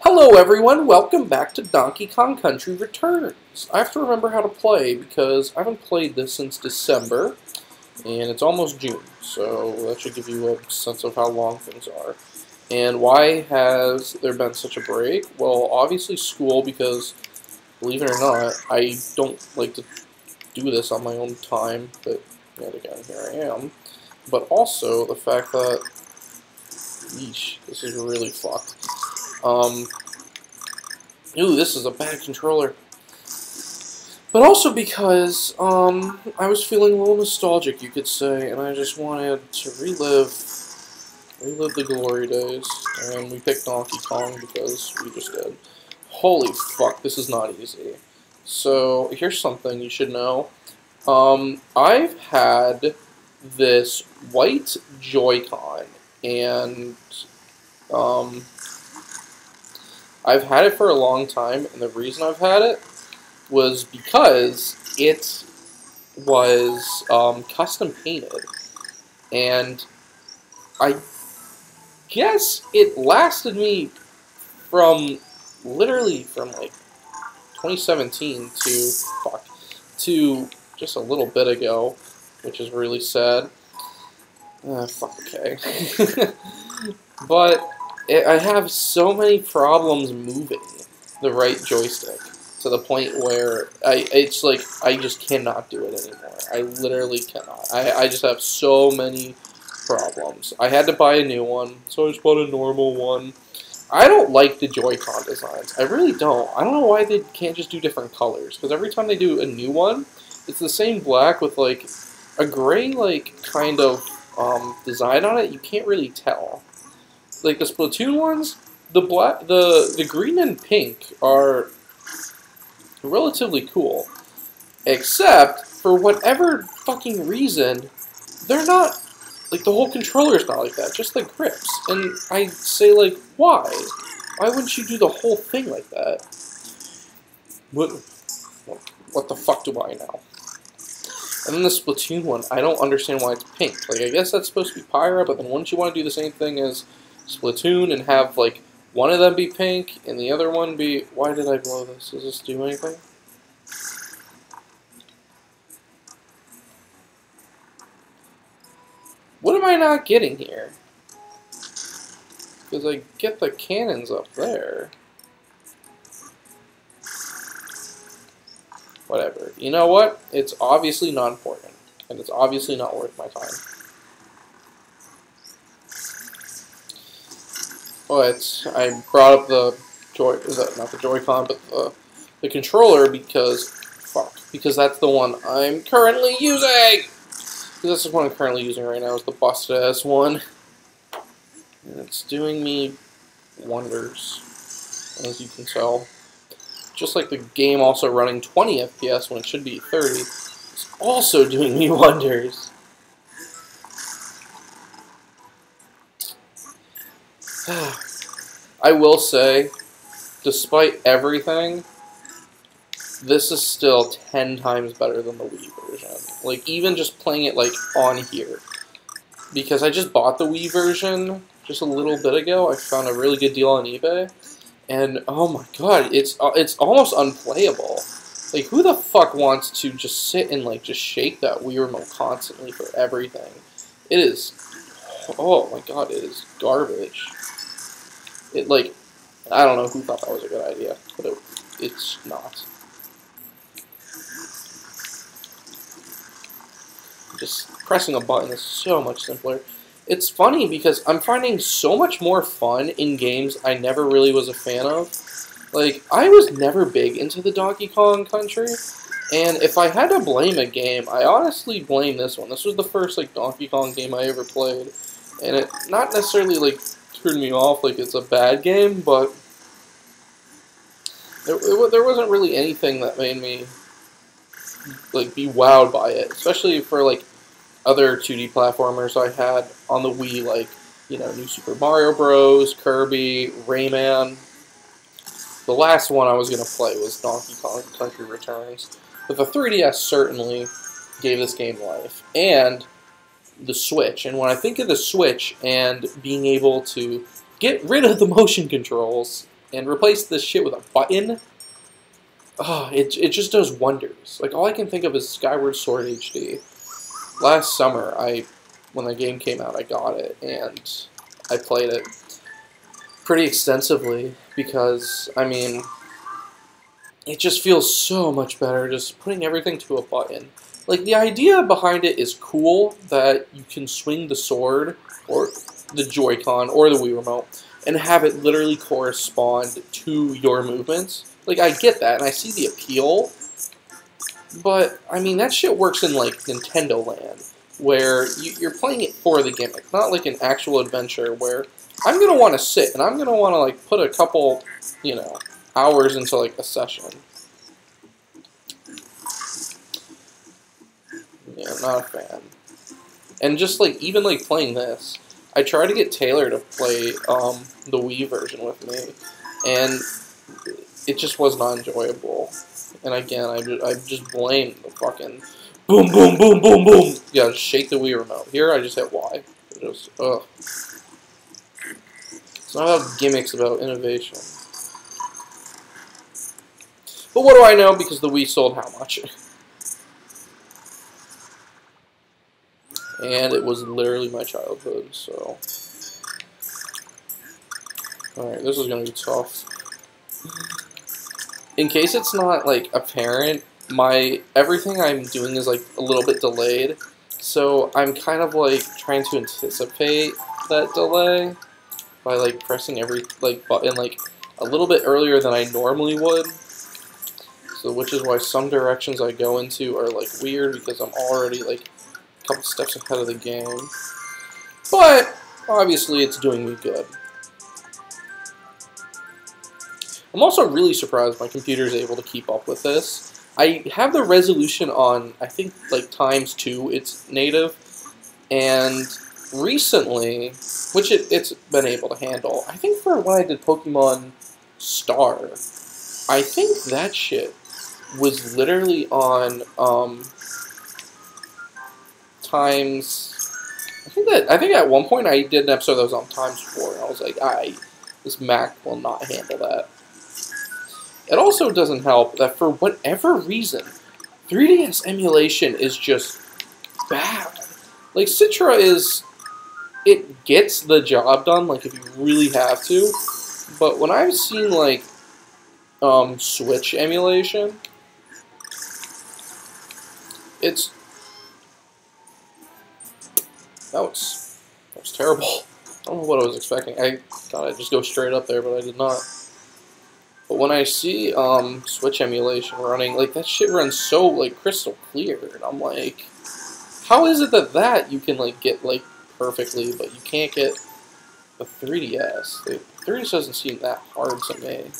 Hello everyone, welcome back to Donkey Kong Country Returns. I have to remember how to play because I haven't played this since December, and it's almost June, so that should give you a sense of how long things are. And why has there been such a break? Well, obviously school, because believe it or not, I don't like to do this on my own time, but yet again, here I am. But also the fact that, yeesh, this is really fucked. Ooh, this is a bad controller. But also because, I was feeling a little nostalgic, you could say, and I just wanted to relive the glory days, and we picked Donkey Kong because we just did. Holy fuck, this is not easy. So, here's something you should know. I've had this white Joy-Con, and, I've had it for a long time, and the reason I've had it was because it was custom painted, and I guess it lasted me from literally from like 2017 to just a little bit ago, which is really sad. Fuck, okay. But I have so many problems moving the right joystick to the point where it's like I just cannot do it anymore. I literally cannot. I just have so many problems. I had to buy a new one, so I just bought a normal one. I don't like the Joy-Con designs. I really don't. I don't know why they can't just do different colors, because every time they do a new one, it's the same black with like a gray like kind of design on it. You can't really tell. Like the Splatoon ones, the green and pink are relatively cool, except for whatever fucking reason, they're not like the whole controller's not like that. Just the grips, and I say like, why? Why wouldn't you do the whole thing like that? What the fuck do I know? And then the Splatoon one, I don't understand why it's pink. Like, I guess that's supposed to be Pyra, but then wouldn't you want to do the same thing as Splatoon and have, like, one of them be pink and the other one be... Why did I blow this? Does this do anything? What am I not getting here? Because I get the cannons up there. Whatever. You know what? It's obviously not important. And it's obviously not worth my time. But I brought up the not the Joy-Con, but the controller because that's the one I'm currently using. This is what I'm currently using right now. Is the busted ass one, and it's doing me wonders, as you can tell. Just like the game also running 20 FPS when it should be 30, it's also doing me wonders. I will say, despite everything, this is still 10 times better than the Wii version. Like, even just playing it, like, on here. Because I just bought the Wii version just a little bit ago. I found a really good deal on eBay. And, oh my god, it's almost unplayable. Like, who the fuck wants to just sit and, like, just shake that Wii remote constantly for everything? It is, oh my god, it is garbage. It, like, I don't know who thought that was a good idea, but it's not. Just pressing a button is so much simpler. It's funny because I'm finding so much more fun in games I never really was a fan of. Like, I was never big into the Donkey Kong Country, and if I had to blame a game, I honestly blame this one. This was the first, like, Donkey Kong game I ever played, and it not necessarily, like, turned me off like it's a bad game, but there wasn't really anything that made me, like, be wowed by it, especially for, like, other 2D platformers I had on the Wii, like, you know, New Super Mario Bros., Kirby, Rayman. The last one I was going to play was Donkey Kong Country Returns. But the 3DS certainly gave this game life. And the Switch. And when I think of the Switch and being able to get rid of the motion controls, and replace this shit with a button, oh, it just does wonders. Like, all I can think of is Skyward Sword HD. Last summer, when the game came out, I got it, and I played it pretty extensively because, I mean, it just feels so much better just putting everything to a button. Like, the idea behind it is cool, that you can swing the sword, or the Joy-Con, or the Wii Remote, and have it literally correspond to your movements. Like, I get that, and I see the appeal, but, I mean, that shit works in, like, Nintendo Land, where you're playing it for the gimmick, not like an actual adventure where I'm going to want to sit, and I'm going to want to, like, put a couple, you know, hours into, like, a session. Yeah, I'm not a fan. And just, like, even, like, playing this, I tried to get Taylor to play, the Wii version with me, and it just was not enjoyable. And again, I just blame the fucking boom, boom, boom, boom, boom. Yeah, just shake the Wii remote. Here, I just hit Y. Just, ugh. It's not about gimmicks, about innovation. But what do I know? Because the Wii sold how much? And it was literally my childhood, so... Alright, this is gonna be tough. In case it's not, like, apparent, everything I'm doing is, like, a little bit delayed. So I'm kind of, like, trying to anticipate that delay by, like, pressing every, like, button, like, a little bit earlier than I normally would. So, which is why some directions I go into are, like, weird, because I'm already, like, a couple steps ahead of the game. But, obviously, it's doing me good. I'm also really surprised my computer is able to keep up with this. I have the resolution on, I think, like, ×2, it's native, and recently, which it's been able to handle, I think for when I did Pokemon Star, I think that shit was literally on, times, I think at one point I did an episode that was on ×4, and I was like, this Mac will not handle that. It also doesn't help that for whatever reason, 3DS emulation is just bad. Like, Citra it gets the job done, like, if you really have to, but when I've seen, like, Switch emulation, that was terrible. I don't know what I was expecting. I thought I'd just go straight up there, but I did not. But when I see Switch emulation running, like, that shit runs so, like, crystal clear, and I'm like, how is it that you can, like, get, like, perfectly, but you can't get the 3DS? The 3DS doesn't seem that hard to me.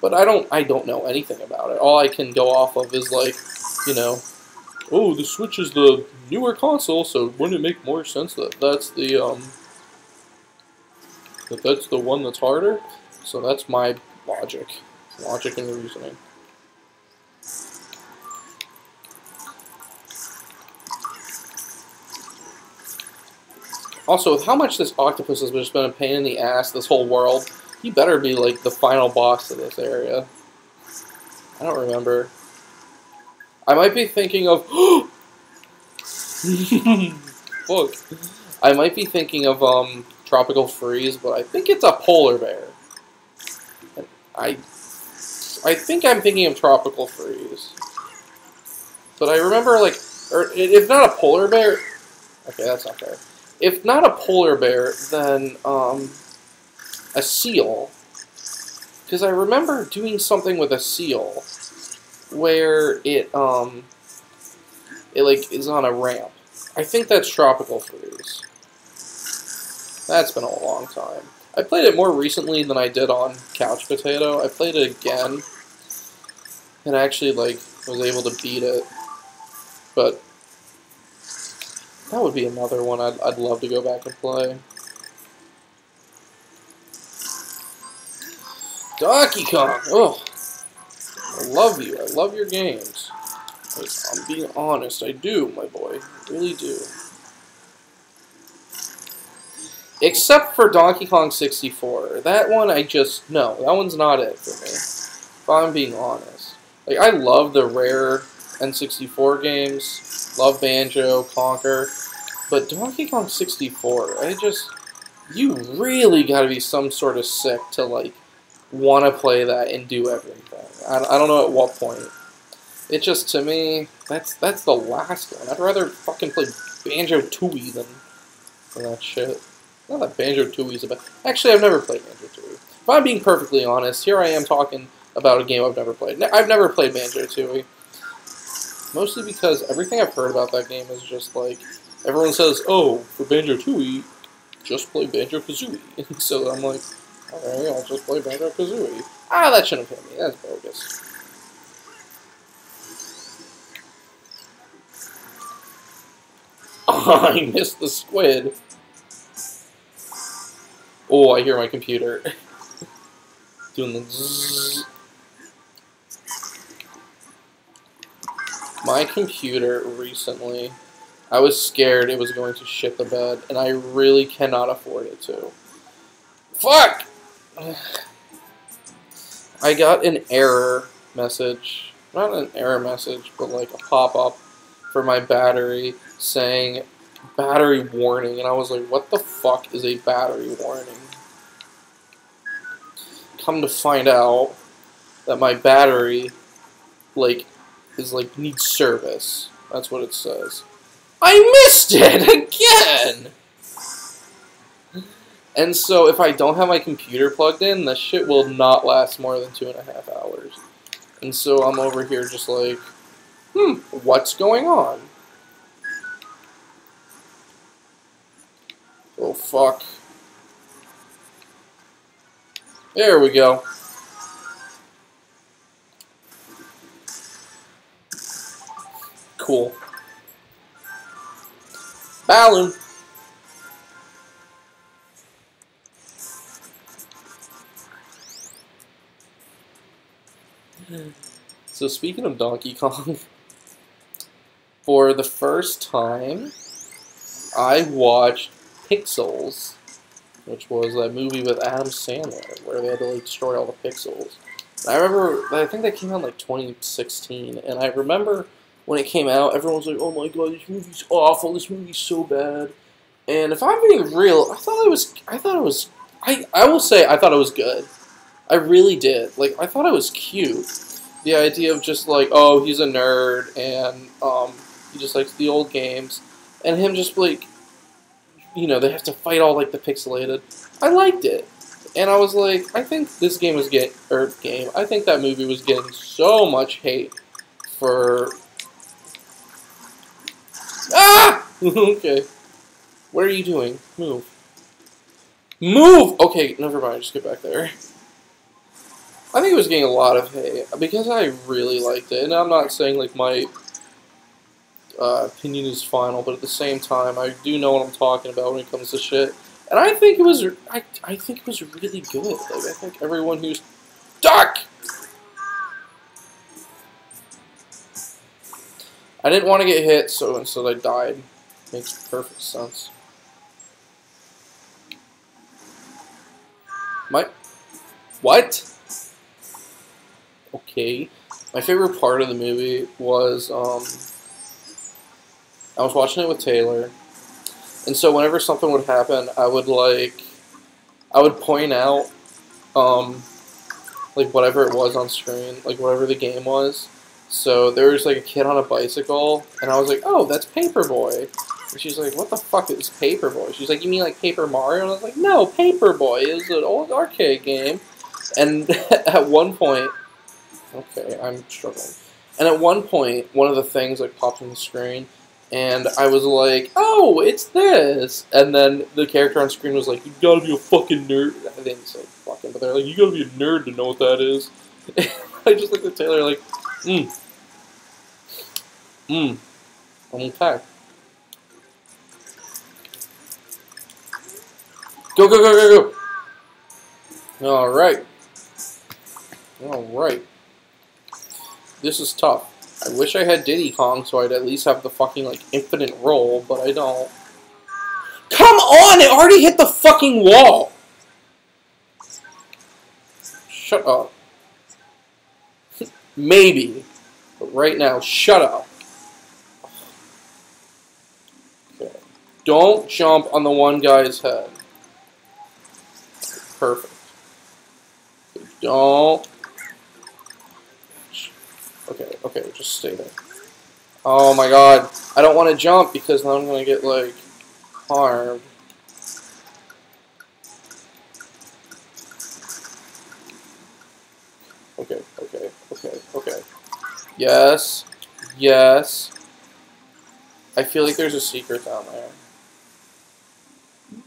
But I don't know anything about it. All I can go off of is, like, you know, oh, the Switch is the newer console, so wouldn't it make more sense that that's the one that's harder? So that's my logic and reasoning. Also, with how much this octopus has just been a pain in the ass this whole world, he better be, like, the final boss of this area. I don't remember. I might be thinking of... Fuck. I might be thinking of, Tropical Freeze, but I think it's a polar bear. I think I'm thinking of Tropical Freeze. But I remember, like... Or, if not a polar bear... Okay, that's not fair. If not a polar bear, then, a seal. Because I remember doing something with a seal where it like, is on a ramp. I think that's Tropical Freeze. That's been a long time. I played it more recently than I did on Couch Potato. I played it again, and actually, like, was able to beat it. But that would be another one I'd love to go back and play. Donkey Kong! Oh, I love you. I love your games. Like, I'm being honest. I do, my boy. I really do. Except for Donkey Kong 64. That one no, that one's not it for me. If I'm being honest. Like, I love the rare N64 games. Love Banjo, Conker. But Donkey Kong 64, you really gotta be some sort of sick to, like, want to play that and do everything. I don't know at what point. It just, to me, that's the last one. I'd rather fucking play Banjo-Tooie than that shit. Not that Banjo-Tooie's about. Actually, I've never played Banjo-Tooie. If I'm being perfectly honest, here I am talking about a game I've never played. I've never played Banjo-Tooie. Mostly because everything I've heard about that game is just like, everyone says, oh, for Banjo-Tooie, just play Banjo-Kazooie. So I'm like, okay, I'll just play Banjo-Kazooie. Ah, that shouldn't hit me. That's bogus. Oh, I missed the squid. Oh, I hear my computer. Doing the zzz. My computer recently, I was scared it was going to shit the bed, and I really cannot afford it to. Fuck! I got an error message. Not an error message, but like a pop-up for my battery saying battery warning, and I was like, what the fuck is a battery warning? Come to find out that my battery, like, needs service. That's what it says. I missed it again! And so if I don't have my computer plugged in, the shit will not last more than 2.5 hours. And so I'm over here just like, what's going on? Oh, fuck. There we go. Cool. Balloon. So speaking of Donkey Kong, for the first time, I watched Pixels, which was that movie with Adam Sandler, where they had to, like, destroy all the pixels. And I remember, I think that came out in, like, 2016, and I remember when it came out, everyone was like, oh my god, this movie's awful, this movie's so bad. And if I'm being real, I will say I thought it was good. I really did. Like, I thought it was cute. The idea of just like, oh, he's a nerd, and he just likes the old games, and him just like, you know, they have to fight all like the pixelated. I liked it, and I was like, I think this game was I think that movie was getting so much hate for. Ah! Okay. What are you doing? Move. Move! Okay, never mind. Just get back there. I think it was getting a lot of hate because I really liked it, and I'm not saying like my opinion is final, but at the same time, I do know what I'm talking about when it comes to shit. And I think it was, I think it was really good. Like, I think everyone who's duck. I didn't want to get hit, so instead I died. Makes perfect sense. What? Okay. My favorite part of the movie was, I was watching it with Taylor, and so whenever something would happen, I would point out, like, whatever it was on screen, like, whatever the game was. So there was, like, a kid on a bicycle, and I was like, oh, that's Paperboy. And she's like, what the fuck is Paperboy? She's like, you mean like Paper Mario? And I was like, no, Paperboy is an old arcade game. And at one point, okay, I'm struggling. And at one point, one of the things, like, popped on the screen, and I was like, oh, it's this! And then the character on screen was like, you gotta be a fucking nerd. I didn't say fucking, but they're like, you gotta be a nerd to know what that is. I just looked at Taylor like, okay. Go, go, go, go, go! Alright. Alright. This is tough. I wish I had Diddy Kong so I'd at least have the fucking, like, infinite roll, but I don't. Come on! It already hit the fucking wall! Shut up. Maybe. But right now, shut up. Okay. Don't jump on the one guy's head. Perfect. Don't. Okay, just stay there. Oh my god. I don't want to jump because then I'm going to get, like, harmed. Okay. Yes. Yes. I feel like there's a secret down there.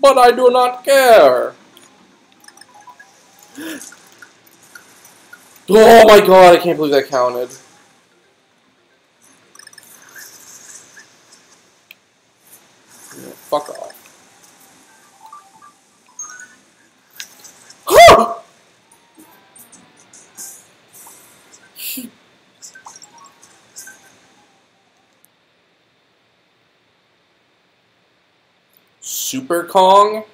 But I do not care. Oh my god, I can't believe that counted. Yeah, fuck off. Super Kong?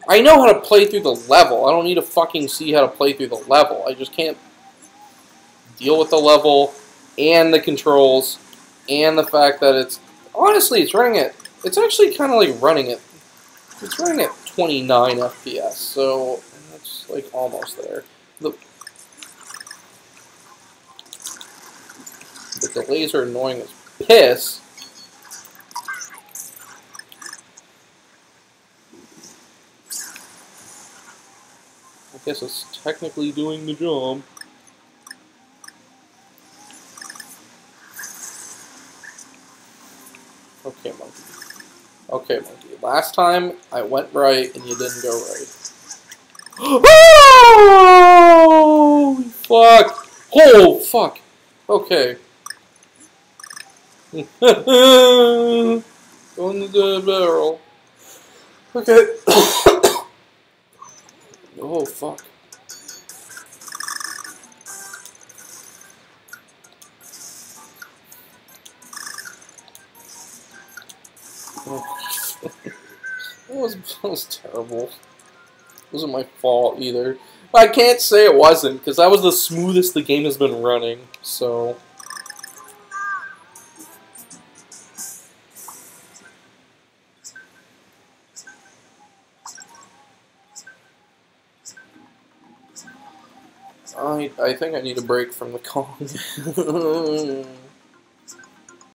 I know how to play through the level. I don't need to fucking see how to play through the level. I just can't deal with the level and the controls and the fact that it's... Honestly, it's running at... It's actually kind of like running at... It's running at 29 FPS, so that's like almost there. The delays are annoying as piss. I guess it's technically doing the job. Okay, monkey. Okay, monkey. Last time I went right and you didn't go right. Oh, fuck. Oh, fuck. Okay. Go in the barrel. Okay. Oh, fuck. Oh. That was terrible. It wasn't my fault either. I can't say it wasn't, because that was the smoothest the game has been running, so... I think I need a break from the Kong.